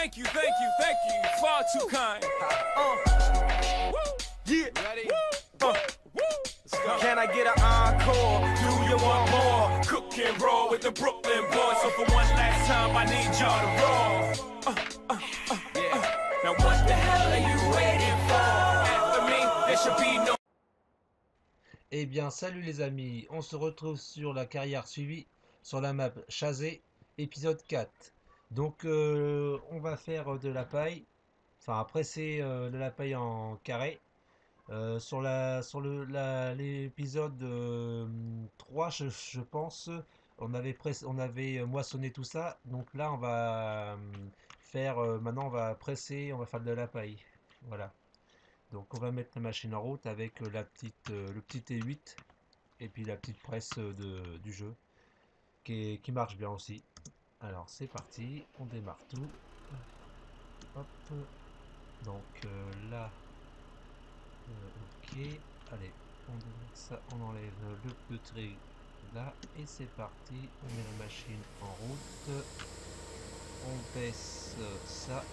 Thank you, far too kind. Yeah. Ready? Let's go. Can I get an encore? Do you want more? Cook and roll with the Brooklyn boys. So for one last time, I need y'all to roll. Yeah. Now what the hell are you waiting for? After me, there should be no. Eh bien, salut les amis, on se retrouve sur la carrière suivie sur la map Chazé, épisode 4. Donc, on va faire de la paille, enfin, presser de la paille en carré. L'épisode 3, je pense, on avait moissonné tout ça. Donc là, on va maintenant, on va presser, on va faire de la paille. Voilà. Donc, on va mettre la machine en route avec le petit T8 et puis la petite presse du jeu qui marche bien aussi. Alors c'est parti, on démarre tout. Hop. Donc là, ok. Allez, on démarre ça, on enlève le trait là et c'est parti. On met la machine en route. On baisse ça.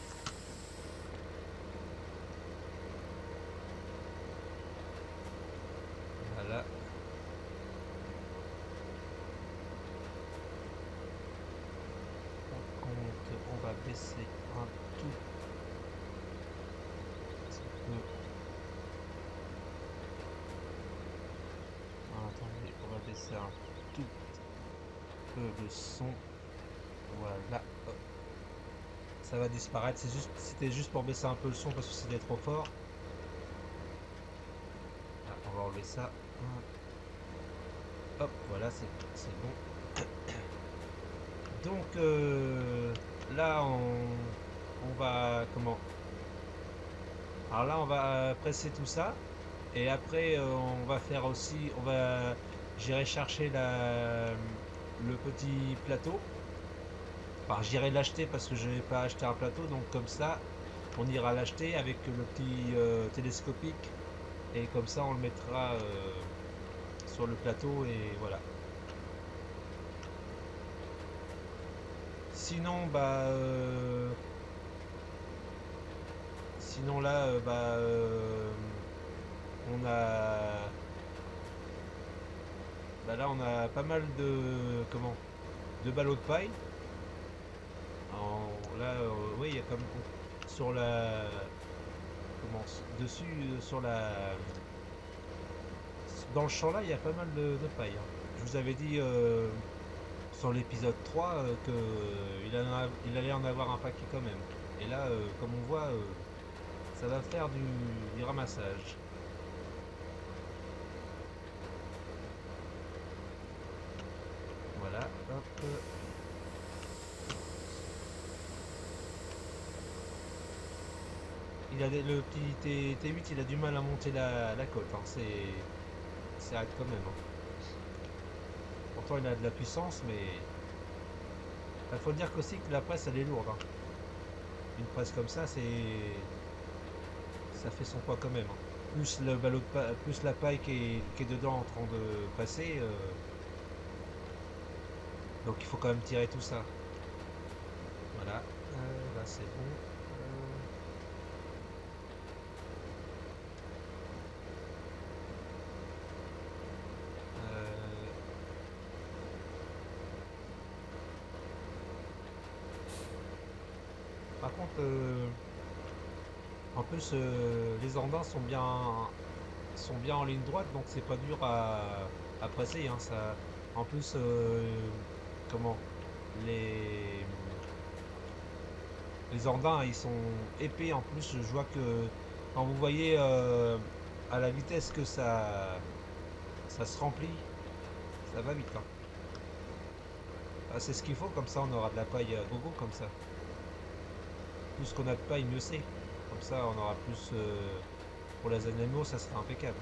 Voilà. On va baisser un tout petit peu. Ah, attendez, on va baisser un tout petit peu le son. Voilà. Hop. Ça va disparaître. C'était juste pour baisser un peu le son parce que c'était trop fort. Ah, on va enlever ça. Hop, voilà, c'est bon. Donc là, on va comment? Alors là, on va presser tout ça et après, on va faire aussi, j'irai chercher le petit plateau. Enfin, j'irai l'acheter parce que je n'ai pas acheté un plateau, donc comme ça, on ira l'acheter avec le petit télescopique et comme ça, on le mettra sur le plateau et voilà. Sinon, sinon là, on a, là, on a pas mal de ballots de paille. Là, oui, il y a comme sur la, dessus, dans le champ là, il y a pas mal de paille. Hein. Je vous avais dit sur l'épisode 3 il allait en avoir un paquet quand même. Et là, comme on voit, ça va faire du ramassage. Voilà, hop. Le petit T8, il a du mal à monter la côte. Hein. C'est hard quand même. Hein. Pourtant, il a de la puissance, mais il faut dire qu'aussi que la presse, elle est lourde. Hein. Une presse comme ça, ça fait son poids quand même. Hein. Plus le ballot plus la paille qui est dedans en train de passer. Donc il faut quand même tirer tout ça. Voilà. Là c'est bon. Par contre, en plus, les andins sont bien en ligne droite, donc c'est pas dur à presser. Hein, ça. En plus, comment les andins, ils sont épais. En plus, je vois que quand vous voyez à la vitesse que ça se remplit, ça va vite. Hein. Ah, c'est ce qu'il faut, comme ça on aura de la paille à gogo comme ça. Plus qu'on a de paille, mieux c'est. Comme ça, on aura plus pour les animaux, ça sera impeccable.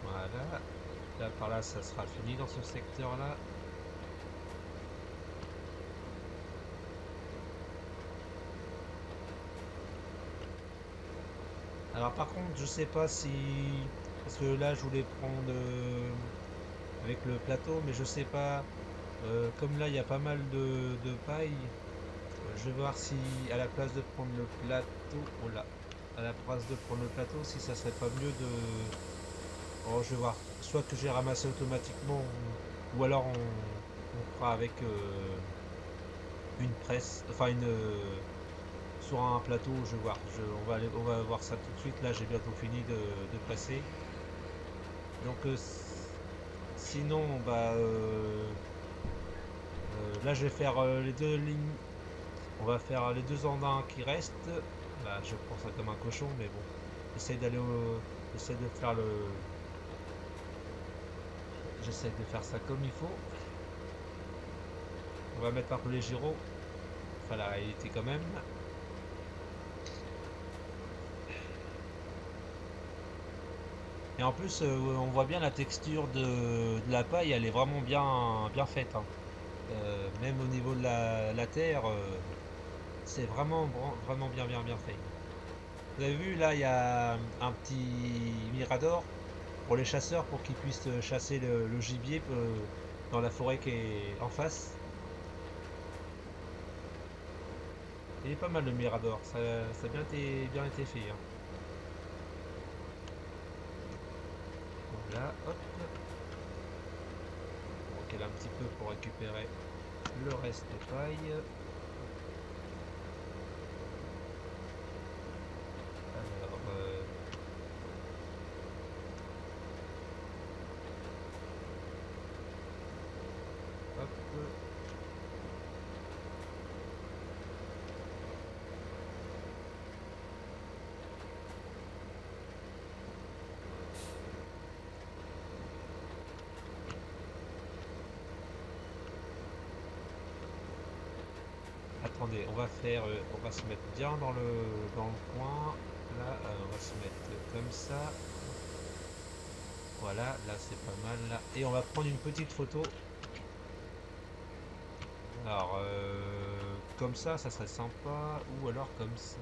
Voilà. Là, par là, ça sera fini dans ce secteur-là. Alors par contre, je sais pas si Parce que là, je voulais prendre avec le plateau, mais je sais pas. Comme là, il y a pas mal de paille. Je vais voir si, à la place de prendre le plateau, oh là, à la place de prendre le plateau, si ça serait pas mieux de. Oh, je vais voir. Soit que j'ai ramassé automatiquement, ou alors on fera avec une presse, enfin une sur un plateau. Je vais voir. On va voir ça tout de suite. Là, j'ai bientôt fini de presser. Donc, sinon, bah, là, je vais faire les deux lignes. On va faire les deux en un qui restent. Bah, je prends ça comme un cochon, mais bon. J'essaie d'aller au. J'essaie de faire le. J'essaie de faire ça comme il faut. On va mettre un peu les gyros. Enfin, la réalité quand même. Et en plus, on voit bien la texture de la paille, elle est vraiment bien faite, hein. Même au niveau de la terre, c'est vraiment bien fait. Vous avez vu, là, il y a un petit mirador pour les chasseurs pour qu'ils puissent chasser le gibier dans la forêt qui est en face. Il est pas mal le mirador, ça a bien été fait, hein. Voilà, hop. On recale un petit peu pour récupérer le reste de paille. Alors, hop. Attendez, on va se mettre bien dans le coin. Là, on va se mettre comme ça. Voilà, là c'est pas mal là. Et on va prendre une petite photo. Alors, comme ça serait sympa. Ou alors comme ça.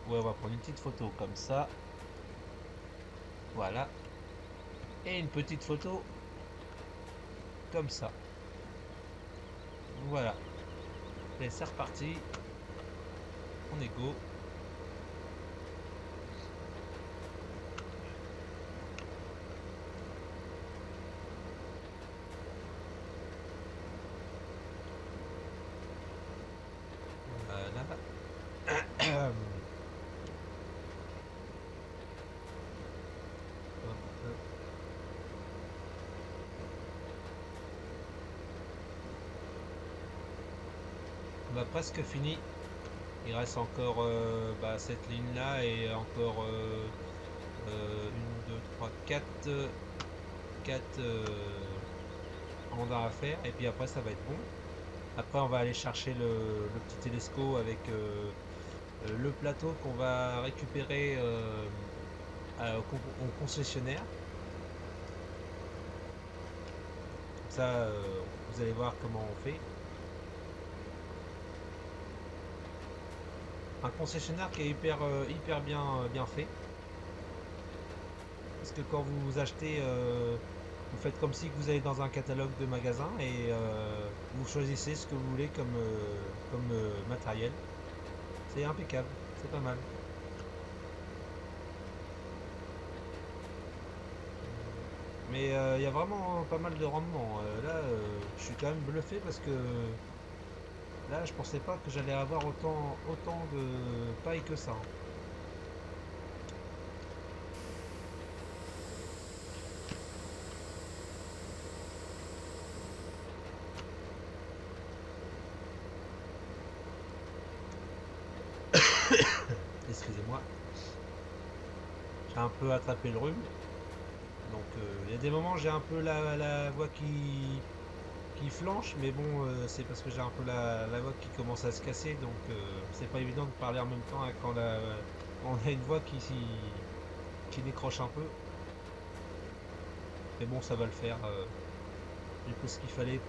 Ouais, on va prendre une petite photo comme ça. Voilà. Et une petite photo comme ça. Voilà. Et c'est reparti. On est go. Voilà. On a presque fini. Il reste encore bah, cette ligne là et encore 1, 2, 3, 4 mandats à faire. Et puis après ça va être bon. Après on va aller chercher le petit télescope avec le plateau qu'on va récupérer au concessionnaire. Comme ça vous allez voir comment on fait. Un concessionnaire qui est hyper bien fait. Parce que quand vous achetez, vous faites comme si vous allez dans un catalogue de magasin et vous choisissez ce que vous voulez comme matériel. C'est impeccable, c'est pas mal. Mais il y a vraiment pas mal de rendement. Là, je suis quand même bluffé parce que là, je pensais pas que j'allais avoir autant de paille que ça, hein. Excusez-moi. J'ai un peu attrapé le rhume. Donc il y a des moments j'ai un peu la voix qui flanche, mais bon c'est parce que j'ai un peu la voix qui commence à se casser, donc c'est pas évident de parler en même temps, hein, quand on a une voix qui décroche un peu. Mais bon ça va le faire. J'ai fait ce qu'il fallait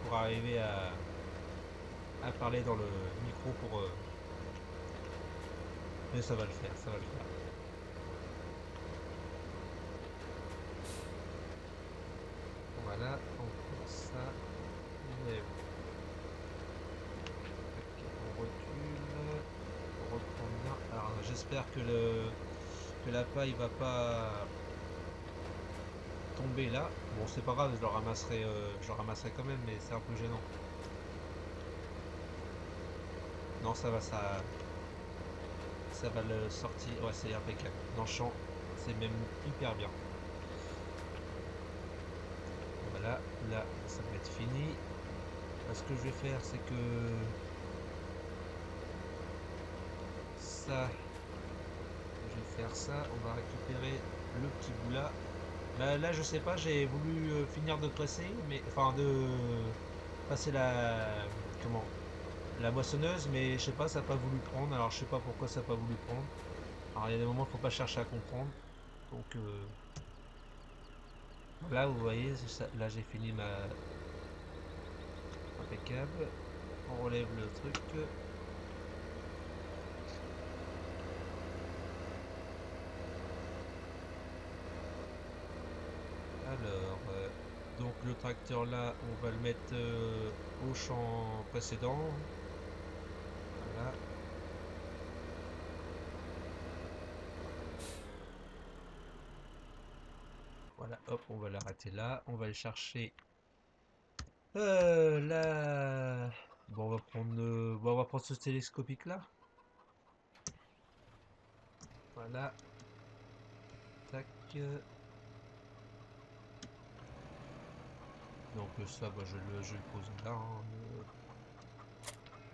pour arriver à parler dans le micro mais ça va le faire, ça va le faire. Voilà, on prend ça. Et ok, on recule. On reprend bien. Alors j'espère que la paille va pas tomber là. Bon, c'est pas grave, je le ramasserai quand même, mais c'est un peu gênant. Non, ça va, ça va le sortir. Ouais, c'est impeccable. Dans le champ, c'est même hyper bien. Voilà, là, ça va être fini. Ce que je vais faire, c'est que ça, je vais faire ça. On va récupérer le petit bout là. Là, je sais pas, j'ai voulu finir de presser, mais enfin de passer comment, la moissonneuse, mais je sais pas, ça n'a pas voulu prendre. Alors je sais pas pourquoi ça n'a pas voulu prendre. Alors il y a des moments, faut pas chercher à comprendre. Donc voilà, vous voyez, là j'ai fini ma impeccable. On relève le truc. Alors, donc le tracteur là, on va le mettre au champ précédent. Voilà. Voilà, hop, on va l'arrêter là. On va aller chercher là. Bon, on va prendre ce télescopique là. Voilà. Tac. Donc ça, bah, je le pose là, hein,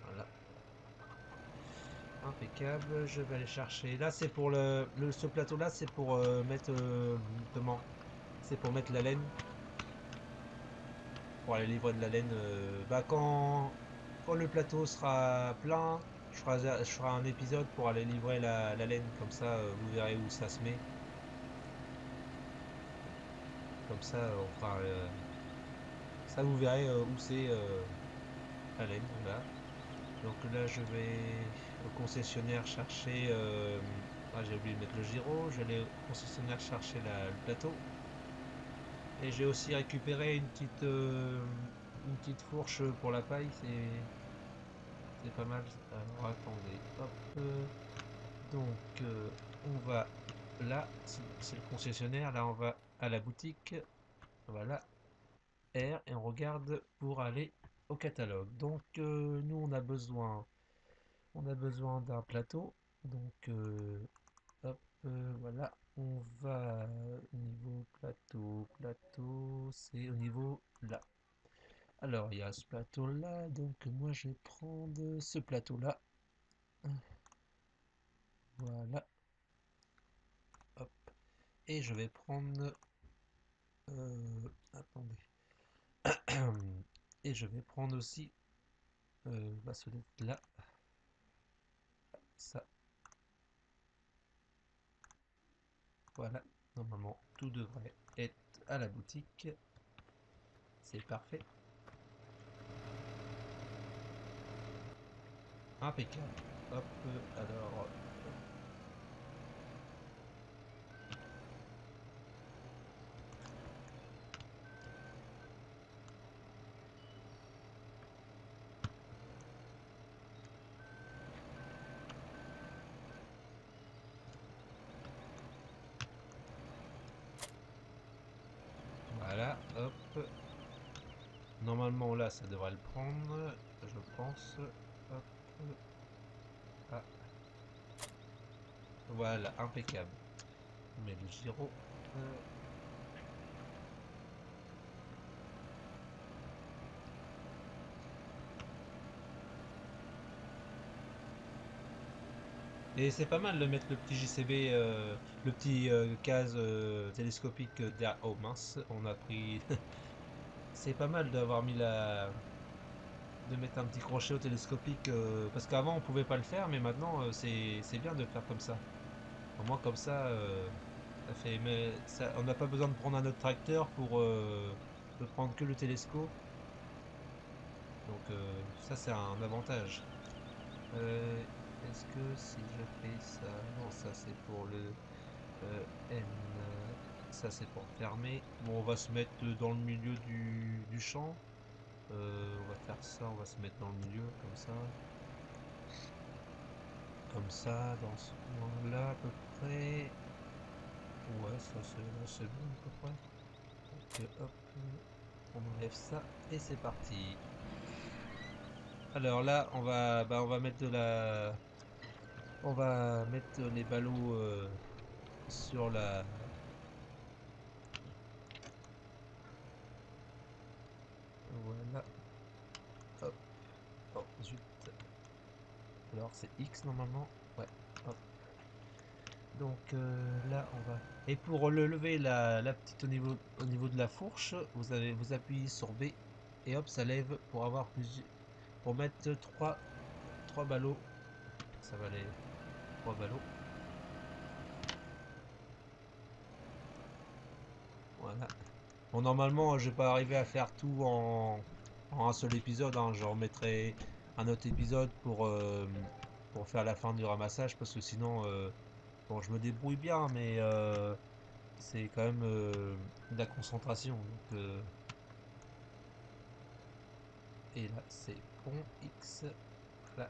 voilà. Impeccable. Je vais aller chercher. Là, c'est pour ce plateau-là, c'est pour mettre comment? C'est pour mettre la laine. Pour aller livrer de la laine. Bah, quand le plateau sera plein, je ferai un épisode pour aller livrer la laine. Comme ça, vous verrez où ça se met. Comme ça, on fera. Ça, vous verrez où c'est la laine. Voilà. Donc là, je vais au concessionnaire chercher. Ah, j'ai oublié de mettre le gyro. Je vais aller au concessionnaire chercher le plateau. Et j'ai aussi récupéré une petite fourche pour la paille. C'est pas mal. Alors attendez. Hop. Donc on va là. C'est le concessionnaire. Là, on va à la boutique. Voilà. R et on regarde pour aller au catalogue. Donc nous, on a besoin d'un plateau. Donc hop, voilà, on va au niveau plateau, c'est au niveau là. Alors il y a ce plateau là, donc moi je vais prendre ce plateau là. Voilà, hop, et je vais prendre, attendez, et je vais prendre aussi bah, celui là, ça, voilà. Normalement tout devrait être à la boutique. C'est parfait. Impeccable. Hop, alors. Voilà, hop. Normalement là ça devrait le prendre, je pense. Hop. Ah, voilà, impeccable. On met le gyro. euh, Et c'est pas mal de mettre le petit JCB, le petit case télescopique derrière. Oh mince, on a pris. C'est pas mal d'avoir mis de mettre un petit crochet au télescopique parce qu'avant on pouvait pas le faire, mais maintenant c'est bien de le faire comme ça. Au moins comme ça, ça fait. Mais ça, on n'a pas besoin de prendre un autre tracteur pour de prendre que le télescope. Donc ça c'est un avantage. Euh, Est-ce que si je fais ça, non ça c'est pour le N, ça c'est pour fermer. Bon, on va se mettre dans le milieu du champ. On va faire ça, on va se mettre dans le milieu, comme ça. Comme ça, dans ce coin-là, à peu près. Ouais, ça c'est bon, à peu près. Donc, hop, on enlève ça, et c'est parti. Alors là, on va mettre de la... On va mettre les ballots sur la... Voilà. Hop. Oh, zut. Alors c'est X normalement. Ouais. Hop. Donc là on va. Et pour le lever la petite au niveau de la fourche, vous appuyez sur B et hop ça lève pour avoir plusieurs. Pour mettre trois ballots. Ça va aller. Trois ballots. Voilà. Bon normalement je vais pas arriver à faire tout en un seul épisode, hein. Je remettrai un autre épisode pour faire la fin du ramassage parce que sinon bon je me débrouille bien mais c'est quand même de la concentration. Donc, et là, c'est pont X. Là.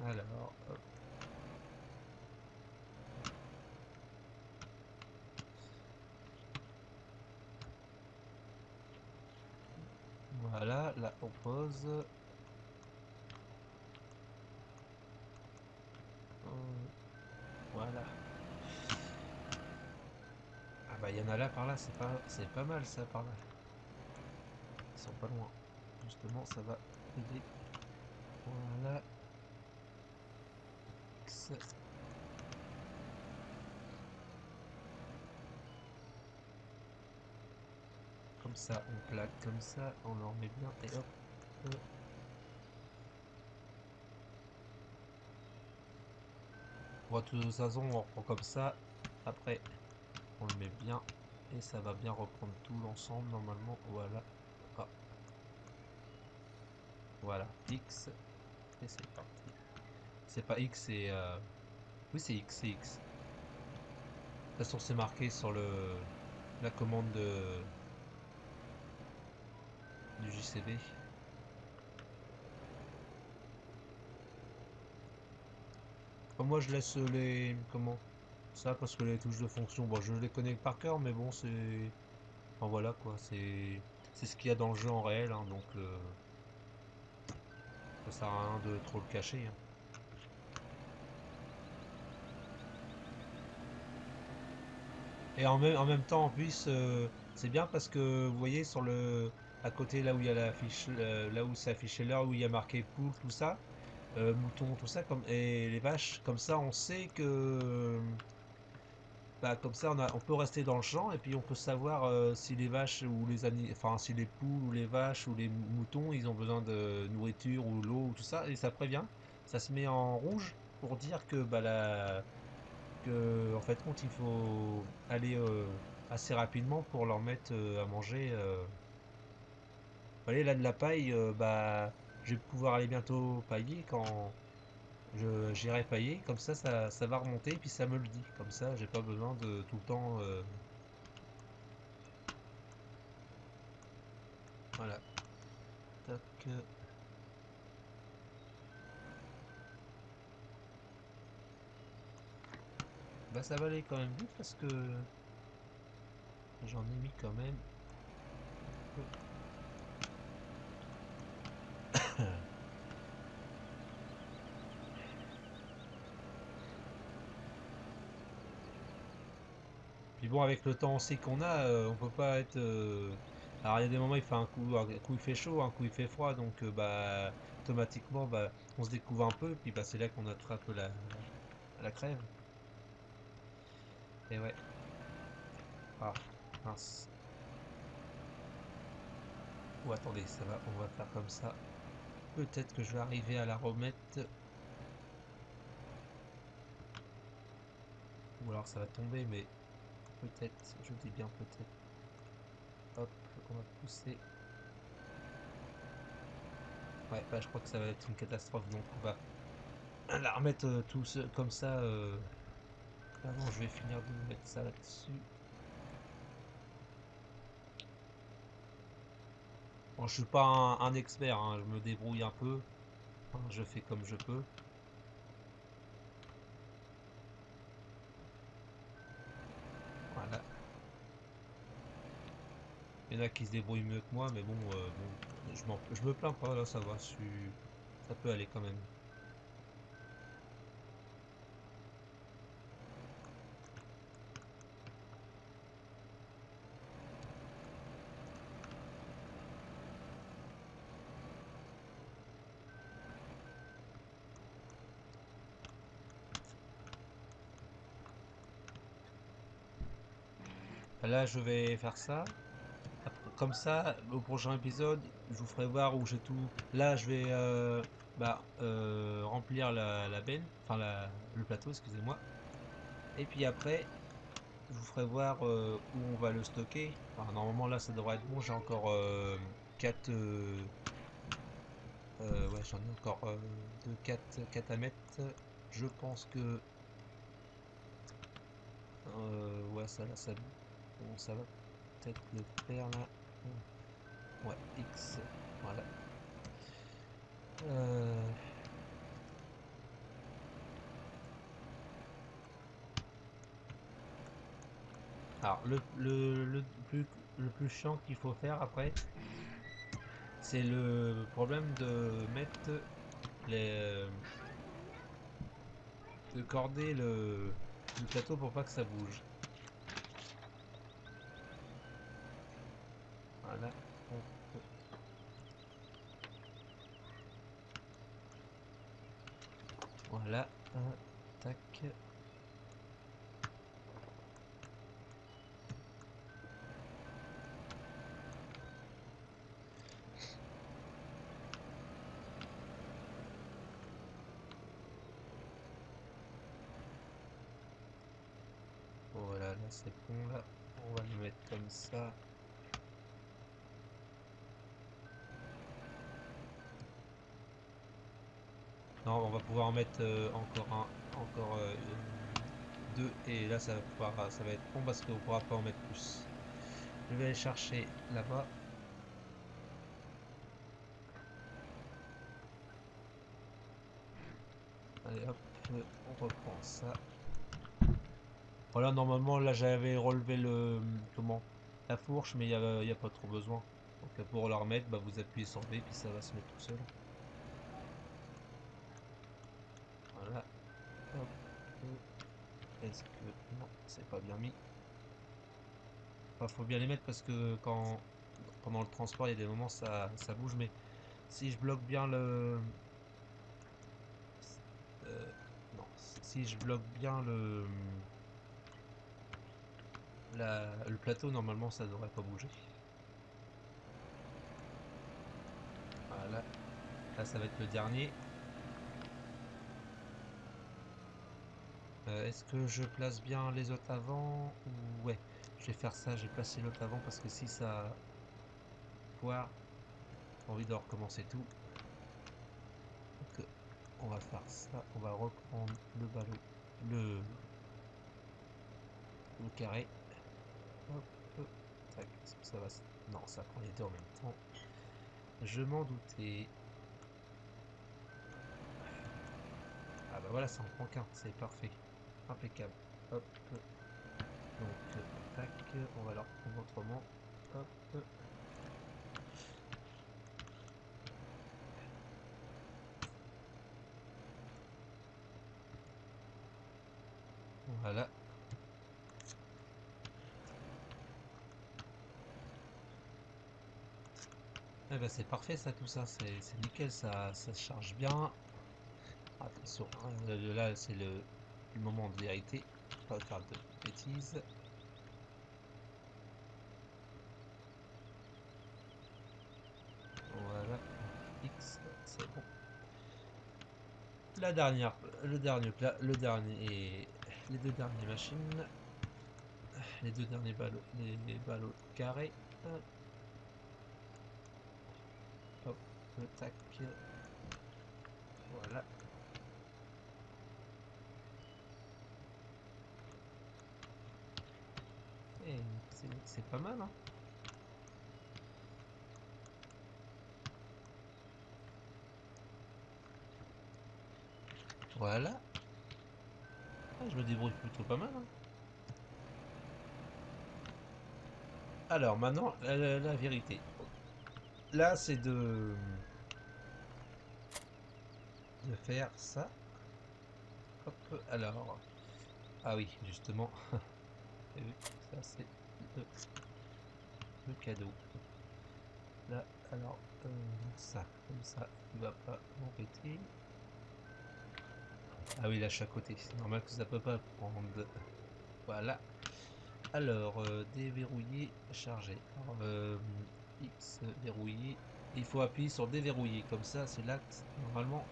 Alors, hop. Voilà, là on pose. Voilà. Ah bah il y en a là par là, c'est pas mal ça par là. Ils sont pas loin. Justement, ça va aider. Voilà. X. Comme ça, on plaque comme ça, on leur met bien et hop. Bon, de toute façon, on reprend comme ça. Après, on le met bien et ça va bien reprendre tout l'ensemble normalement. Voilà. Ah. Voilà. X et c'est parti. C'est pas X, c'est oui c'est X, c'est X. De toute façon, c'est marqué sur la commande du JCB. Enfin, moi, je laisse les comment ça parce que les touches de fonction, bon, je les connais par cœur, mais bon, c'est enfin voilà quoi, c'est ce qu'il y a dans le jeu en réel, hein, donc ça sert à rien de trop le cacher, hein. Et en même temps, en plus, c'est bien parce que vous voyez sur le à côté là où il y a l'affiche, là où c'est affiché l'heure, où il y a marqué poule, tout ça, mouton, tout ça, comme et les vaches, comme ça, on sait que bah, comme ça, on peut rester dans le champ et puis on peut savoir si les vaches ou enfin si les poules ou les vaches ou les moutons, ils ont besoin de nourriture ou l'eau ou tout ça, et ça prévient. Ça se met en rouge pour dire que bah que en fait compte il faut aller assez rapidement pour leur mettre à manger. Vous voyez là de la paille, bah je vais pouvoir aller bientôt pailler quand j'irai pailler. Comme ça va remonter puis ça me le dit. Comme ça, j'ai pas besoin de tout le temps. Voilà. Tac. Bah ça va aller quand même vite parce que j'en ai mis quand même. Puis bon, avec le temps aussi qu'on a, on peut pas être. Alors il y a des moments il fait un coup il fait chaud, un coup il fait froid, donc bah automatiquement bah on se découvre un peu, puis bah c'est là qu'on attrape la crève. Et ouais. Ah, mince. Ou attendez, ça va, on va faire comme ça. Peut-être que je vais arriver à la remettre. Ou alors ça va tomber, mais peut-être, je dis bien peut-être. Hop, on va pousser. Ouais, bah je crois que ça va être une catastrophe, donc on va la remettre tout comme ça. Avant, je vais finir de mettre ça là-dessus. Bon, je suis pas un expert, hein, je me débrouille un peu. Hein, je fais comme je peux. Voilà. Il y en a qui se débrouillent mieux que moi, mais bon, je me plains pas, là ça va, ça peut aller quand même. Là, je vais faire ça. Comme ça, au prochain épisode, je vous ferai voir où j'ai tout. Là, je vais remplir la benne, enfin le plateau, excusez-moi. Et puis après, je vous ferai voir où on va le stocker. Enfin, normalement, là, ça devrait être bon. J'ai encore 4. Ouais, j'en ai encore 2, 4 à mettre. Je pense que. Ouais, ça là, bon, ça va peut-être le faire là. Ouais, X. Voilà. Euh, Alors, le plus chiant qu'il faut faire après, c'est le problème de mettre les. De corder le plateau pour pas que ça bouge. Voilà. Hop. Voilà. Tac. Voilà, là c'est bon, là. On va le mettre comme ça. Non, on va pouvoir en mettre encore deux, et là ça va être bon parce qu'on pourra pas en mettre plus. Je vais aller chercher là-bas. Allez hop, on reprend ça. Voilà, normalement là j'avais relevé la fourche, mais il y a pas trop besoin. Donc pour la remettre, bah, vous appuyez sur B puis ça va se mettre tout seul. Voilà. Hop. Est-ce que non, c'est pas bien mis. Enfin, faut bien les mettre parce que quand pendant le transport, il y a des moments ça bouge, mais si je bloque bien euh, non, si je bloque bien le plateau, normalement ça devrait pas bouger. Voilà. Là, ça va être le dernier. Est-ce que je place bien les autres avant ou ouais, je vais faire ça, j'ai placé l'autre avant parce que si ça foire, j'ai envie de recommencer tout. Donc on va faire ça, on va reprendre le ballot, le, le carré. Hop, tac, est-ce que ça va non, ça prend les deux en même temps. Je m'en doutais. Ah bah voilà, ça en prend qu'un, c'est parfait. Impeccable. Hop. Donc, tac, on va leur prendre autrement. Hop. Voilà. Eh ben c'est parfait ça, tout ça, c'est nickel, ça se charge bien. Attention, hein, là c'est le moment de vérité, pas faire de bêtises. Voilà, X, c'est bon. La dernière, le dernier plat, les deux dernières machines, les deux derniers ballots, les ballots carrés. Hop, tac, voilà. c'est pas mal, hein. Voilà. Ah, je me débrouille plutôt pas mal, hein. Alors maintenant, la vérité. Là, c'est de faire ça. Hop, alors. Ah oui, justement. T'as vu, ça c'est le, le cadeau. Là, alors, ça, comme ça, il va pas m'embêter. Ah oui, là, je suis à côté. C'est normal que ça peut pas prendre. Voilà. Alors, déverrouiller, charger. Alors, X verrouiller. Il faut appuyer sur déverrouiller. Comme ça, c'est l'acte. Normalement,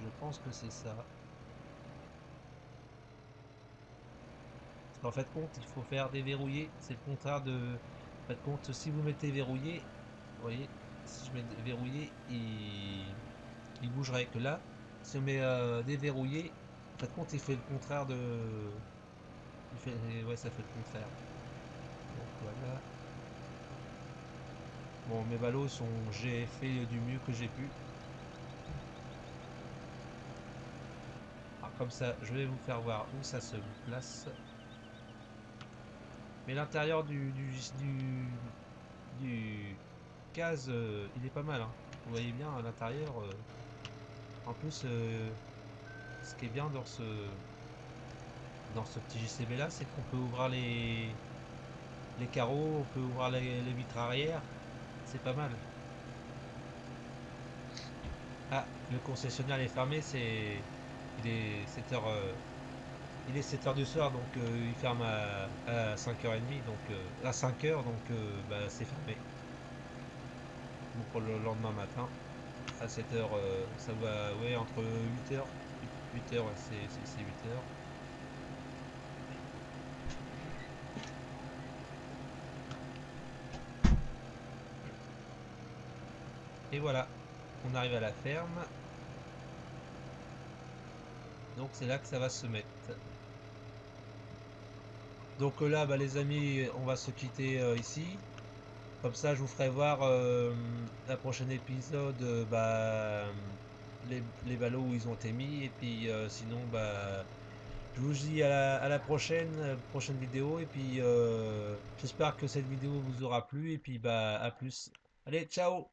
je pense que c'est ça. Parce qu'en fait, compte, il faut faire déverrouiller. C'est le contraire de. En fait, compte, si vous mettez verrouillé, vous voyez, si je mets verrouillé, il bougerait. Que là, si on met déverrouillé, en fait, compte, il fait le contraire de. Il fait, ouais, ça fait le contraire. Donc voilà. Bon, mes ballots sont. J'ai fait du mieux que j'ai pu. Alors, comme ça, je vais vous faire voir où ça se place. Mais l'intérieur du case, il est pas mal, hein. Vous voyez bien à l'intérieur. En plus, ce qui est bien dans ce petit JCB là, c'est qu'on peut ouvrir les carreaux, on peut ouvrir les vitres arrière. C'est pas mal. Ah, le concessionnaire est fermé, il est 7h, il est 7h du soir, donc il ferme à 5h30, donc à 5h, donc bah, c'est fermé. Donc pour le lendemain matin, à 7h, ça va, ouais, entre 8h, 8h, ouais, c'est 8h. Et voilà, on arrive à la ferme. Donc c'est là que ça va se mettre. Donc là, bah, les amis, on va se quitter ici. Comme ça, je vous ferai voir la prochaine épisode, bah, les ballots où ils ont été mis. Et puis sinon, bah, je vous dis à la prochaine, prochaine vidéo. Et puis j'espère que cette vidéo vous aura plu. Et puis bah, à plus. Allez, ciao!